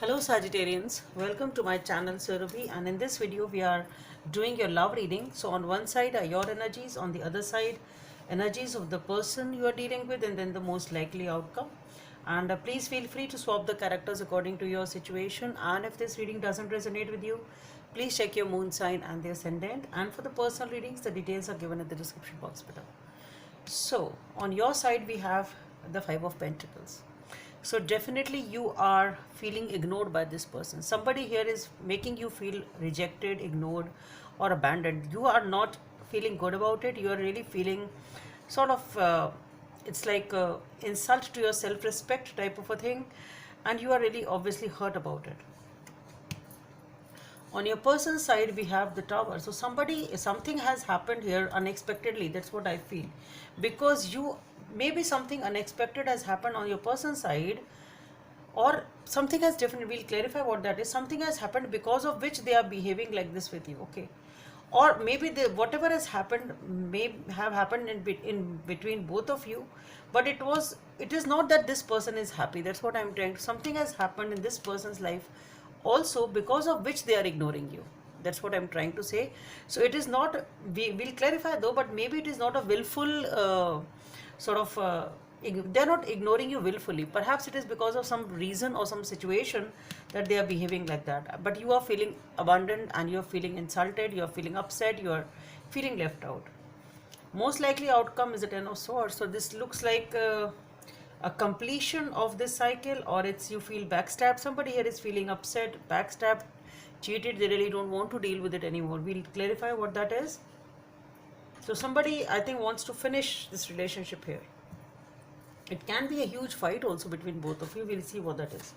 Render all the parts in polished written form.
Hello Sagittarians, welcome to my channel Surabhi, and in this video we are doing your love reading. So on one side are your energies, on the other side energies of the person you are dealing with, and then the most likely outcome. And please feel free to swap the characters according to your situation, and if this reading doesn't resonate with you, please check your moon sign and the ascendant. And for the personal readings, the details are given in the description box below. So on your side we have the Five of Pentacles. So definitely you are feeling ignored by this person. Somebody here is making you feel rejected, ignored, or abandoned. You are not feeling good about it. You are really feeling sort of it's like insult to your self-respect type of a thing, and you are really obviously hurt about it. On your person's side we have the Tower. So something has happened here unexpectedly. That's what I feel, because you maybe something unexpected has happened on your person's side, or something has definitely, we'll clarify what that is. Something has happened because of which they are behaving like this with you. Okay, or maybe whatever has happened may have happened in between both of you, but it is not that this person is happy. That's what I'm trying. Something has happened in this person's life also, because of which they are ignoring you. That's what I'm trying to say. So it is not, we will clarify though, but maybe it is not a willful sort of they're not ignoring you willfully. Perhaps it is because of some reason or some situation that they are behaving like that, but you are feeling abandoned and you are feeling insulted, you are feeling upset, you are feeling left out. Most likely outcome is a Ten of Swords. So this looks like a completion of this cycle, or it's you feel backstabbed. Somebody here is feeling upset, backstabbed, cheated. They really don't want to deal with it anymore. We'll clarify what that is. So somebody, I think, wants to finish this relationship here. It can be a huge fight also between both of you. We'll see what that is.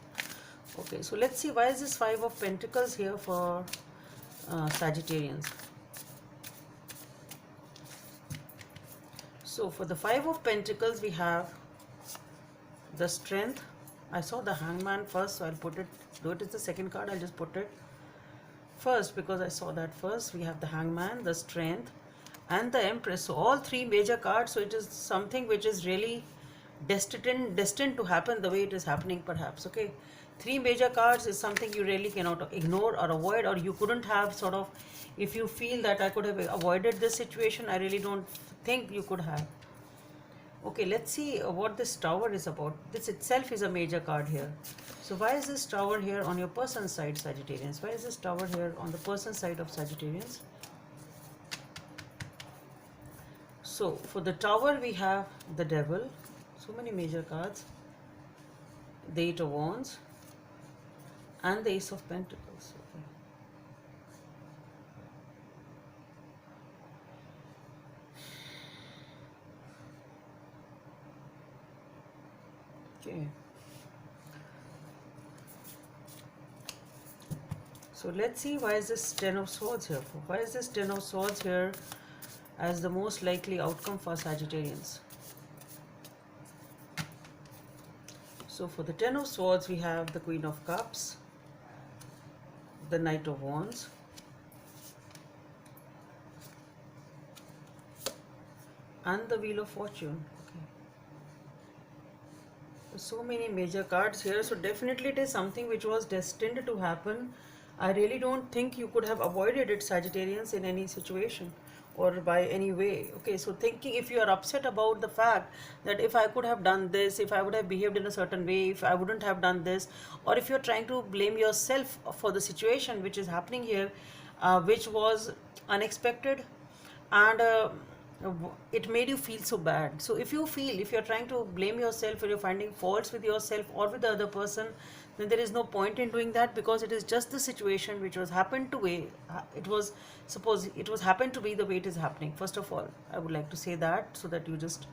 Okay, so let's see, why is this Five of Pentacles here for Sagittarians? So for the Five of Pentacles we have the Strength. I saw the Hangman first, so I'll put it, though it is the second card, I'll just put it first because I saw that first. We have the Hangman, the Strength, and the Empress. So all three major cards. So it is something which is really destined to happen the way it is happening, perhaps. Okay, three major cards is something you really cannot ignore or avoid, or you couldn't have sort of, if you feel that I could have avoided this situation, I really don't think you could have. Okay, let's see what this Tower is about. This itself is a major card here. So why is this Tower here on your person's side, Sagittarians? Why is this Tower here on the person's side of Sagittarians? So for the Tower we have the Devil. So many major cards. The Eight of Wands and the Ace of Pentacles. Okay. So let's see, why is this Ten of Swords here for? Why is this Ten of Swords here as the most likely outcome for Sagittarians? So for the Ten of Swords we have the Queen of Cups, the Knight of Wands, and the Wheel of Fortune. Okay. So many major cards here. So definitely it is something which was destined to happen. I really don't think you could have avoided it, Sagittarians, in any situation or by any way. Okay, so thinking, if you are upset about the fact that if I could have done this, if I would have behaved in a certain way, if I wouldn't have done this, or if you're trying to blame yourself for the situation which is happening here, which was unexpected, and it made you feel so bad. So if you're trying to blame yourself, or you're finding faults with yourself or with the other person, then there is no point in doing that, because it is just the situation which was happened to way it was, suppose it was happened to be the way it is happening. First of all, I would like to say that, so that you just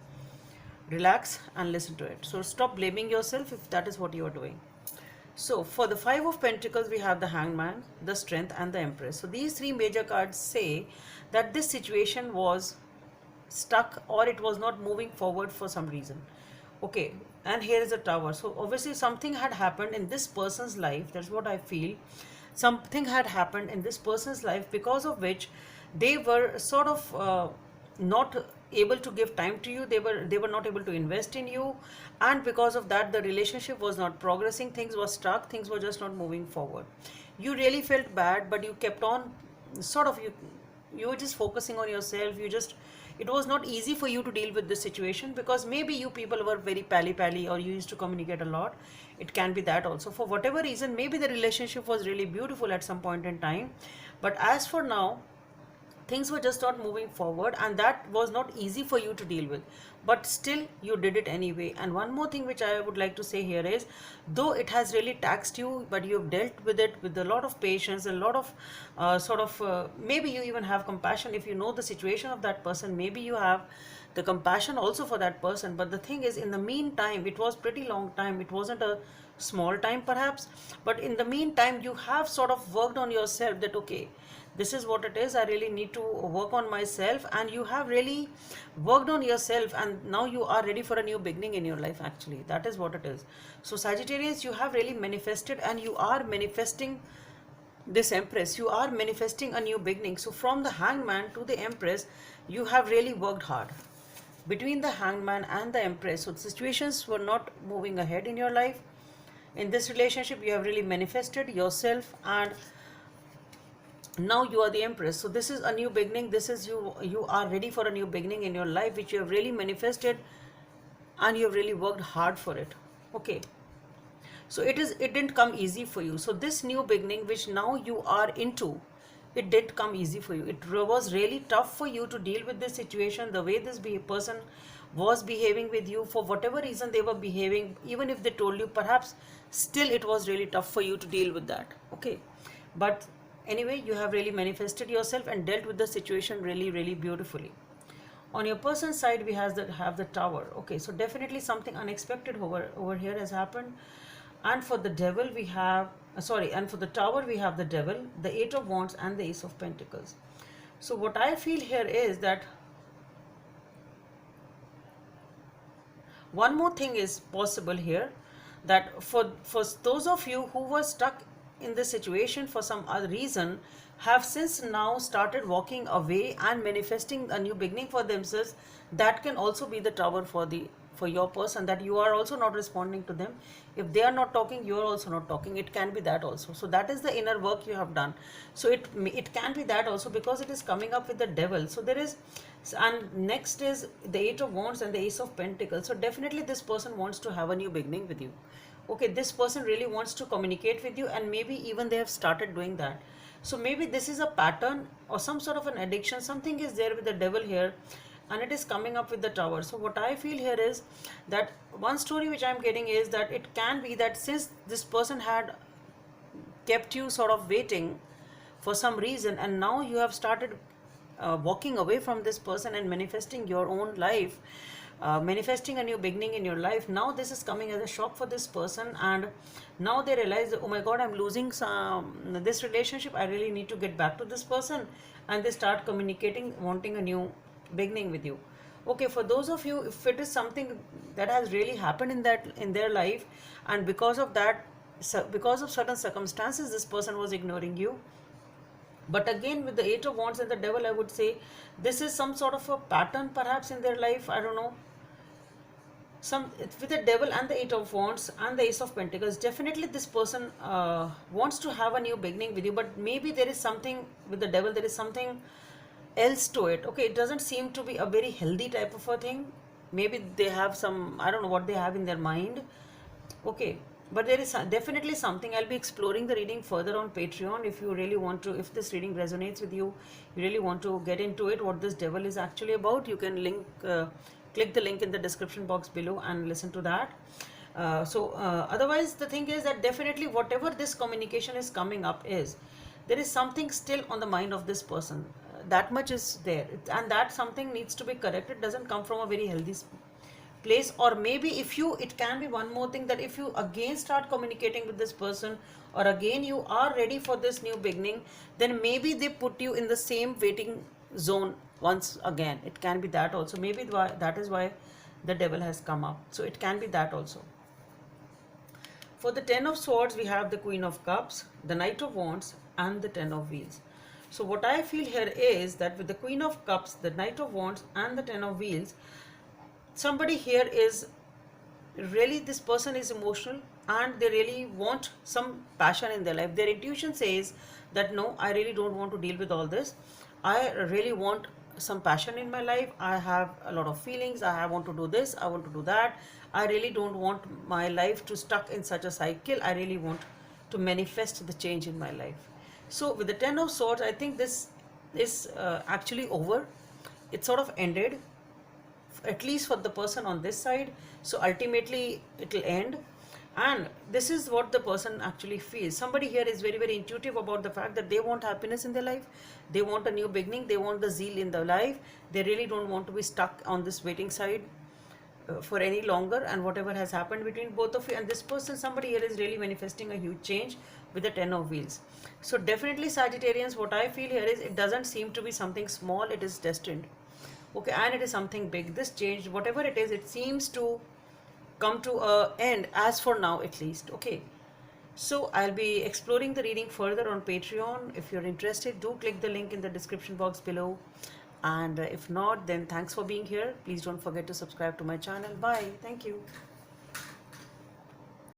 relax and listen to it. So stop blaming yourself if that is what you are doing. So for the Five of Pentacles we have the Hangman, the Strength, and the Empress. So these three major cards say that this situation was stuck, or it was not moving forward for some reason. Okay, and here is a Tower. So obviously something had happened in this person's life. That's what I feel. Something had happened in this person's life because of which they were sort of not able to give time to you, they were not able to invest in you, and because of that the relationship was not progressing, things were stuck, things were just not moving forward. You really felt bad, but you kept on, sort of, you were just focusing on yourself. You just, it was not easy for you to deal with this situation because maybe you people were very pally pally, or you used to communicate a lot. It can be that also, for whatever reason. Maybe the relationship was really beautiful at some point in time, but as for now things were just not moving forward, and that was not easy for you to deal with, but still you did it anyway. And one more thing which I would like to say here is, though it has really taxed you, but you've dealt with it with a lot of patience, a lot of maybe you even have compassion. If you know the situation of that person, maybe you have the compassion also for that person. But the thing is, in the meantime, it was pretty long time, it wasn't a small time perhaps, but in the meantime you have sort of worked on yourself, that okay, this is what it is, I really need to work on myself, and you have really worked on yourself, and now you are ready for a new beginning in your life. Actually, that is what it is. So Sagittarius, you have really manifested, and you are manifesting this Empress, you are manifesting a new beginning. So from the Hangman to the Empress, you have really worked hard. Between the Hangman and the Empress, so situations were not moving ahead in your life. In this relationship, you have really manifested yourself, and now you are the Empress. So this is a new beginning. This is you are ready for a new beginning in your life, which you have really manifested, and you have really worked hard for it. Okay, so it didn't come easy for you. So this new beginning which now you are into, it did come easy for you. It was really tough for you to deal with this situation, the way this person was behaving with you. For whatever reason they were behaving, even if they told you, perhaps still it was really tough for you to deal with that. Okay, but anyway, you have really manifested yourself and dealt with the situation really, really beautifully. On your person's side, we have the Tower. Okay, so definitely something unexpected over here has happened. And for the Devil, we have and for the Tower, we have the Devil, the Eight of Wands, and the Ace of Pentacles. So what I feel here is that one more thing is possible here, that for those of you who were stuck in this situation for some other reason, have since now started walking away and manifesting a new beginning for themselves. That can also be the Tower for your person, that you are also not responding to them. If they are not talking, you are also not talking. It can be that also. So that is the inner work you have done. So it can be that also, because it is coming up with the Devil. So there is, and next is the Eight of Wands and the Ace of Pentacles. So definitely this person wants to have a new beginning with you. Okay, this person really wants to communicate with you, and maybe even they have started doing that. So maybe this is a pattern or some sort of an addiction. Something is there with the Devil here, and it is coming up with the Tower. So what I feel here is that one story which I'm getting is that it can be that since this person had kept you sort of waiting for some reason, and now you have started walking away from this person and manifesting your own life, manifesting a new beginning in your life. Now this is coming as a shock for this person, and now they realize that, oh my god, I'm losing this relationship, I really need to get back to this person, and they start communicating, wanting a new beginning with you. Okay, for those of you, if it is something that has really happened in their life, and because of that, because of certain circumstances, this person was ignoring you. But again, with the Eight of Wands and the Devil, I would say this is some sort of a pattern perhaps in their life. I don't know. With the Devil and the Eight of Wands and the Ace of Pentacles, definitely this person wants to have a new beginning with you. But maybe there is something with the Devil. There is something else to it. Okay, it doesn't seem to be a very healthy type of a thing. Maybe they have some, I don't know what they have in their mind. Okay, but there is definitely something. I'll be exploring the reading further on Patreon. If you really want to, if this reading resonates with you, you really want to get into it, what this Devil is actually about, you can click the link in the description box below and listen to that. Otherwise, the thing is that definitely whatever this communication is coming up is, there is something still on the mind of this person. That much is there, and that something needs to be corrected. It doesn't come from a very healthy place. Or maybe it can be one more thing, that if you again start communicating with this person, or again you are ready for this new beginning, then maybe they put you in the same waiting zone once again. It can be that also. Maybe that is why the Devil has come up. So it can be that also. For the Ten of Swords, we have the Queen of Cups, the Knight of Wands, and the Ten of Wheels. So what I feel here is that with the Queen of Cups, the Knight of Wands, and the Ten of Wheels, somebody here is really, this person is emotional and they really want some passion in their life. Their intuition says that no, I really don't want to deal with all this. I really want some passion in my life. I have a lot of feelings. I want to do this, I want to do that. I really don't want my life to stuck in such a cycle. I really want to manifest the change in my life. So with the Ten of Swords, I think this is actually over. It sort of ended, at least for the person on this side. So ultimately it will end, and this is what the person actually feels. Somebody here is very, very intuitive about the fact that they want happiness in their life, they want a new beginning, they want the zeal in their life. They really don't want to be stuck on this waiting side for any longer, and whatever has happened between both of you and this person, somebody here is really manifesting a huge change with the Ten of Wheels. So definitely Sagittarians, what I feel here is it doesn't seem to be something small, it is destined. Okay, and it is something big. This change, whatever it is, it seems to come to a end, as for now at least. Okay, so I'll be exploring the reading further on Patreon. If you're interested, do click the link in the description box below, and if not, then thanks for being here. Please don't forget to subscribe to my channel. Bye. Thank you.